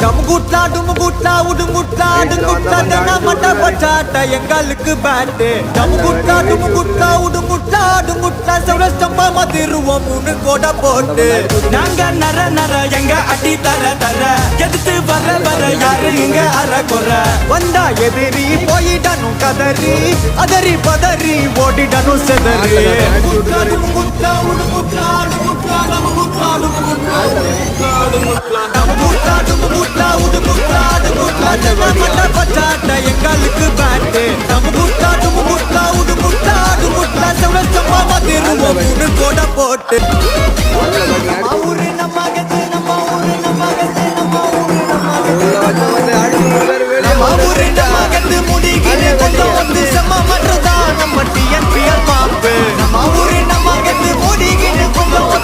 டமுகுட்லா டுமுகுட்லா உடுங்குட்லா அடுங்குட்லா தென்னமட்ட பச்சாட்ட எங்களுக்கு பேட்டு டமுகுட்லா டுமுகுட்லா உடுங்குட்லா அடுங்குட்லா செவரஸ்டம்பா மதிருவோம் 3 கோட போட்டு நாங்க நர நர எங்க அடி தர தர எதிர்த்து வர வர யாரு இங்க அற குற வந்தா எதிரி போயிடணும் கதறி அதறி பதறி ஓடிடணும் செதறி டமுகுட்லா டுமுகுட்லா உடுங்குட்லா அடுங்குட்லா டமுகுட்லா டுமுகுட்லா டமுகுட்லா டுமுகுட்லா உடுங்குட்லா அடுங்குட்லா தென்னமட்ட பச்சாட்ட எங்களுக்கு பேட்டு டமுகுட்லா டுமுகுட்லா உடுங்குட்லா அடுங்குட்லா செவரஸ்டம்பா மதிருவோம் 3 கோட போட்டு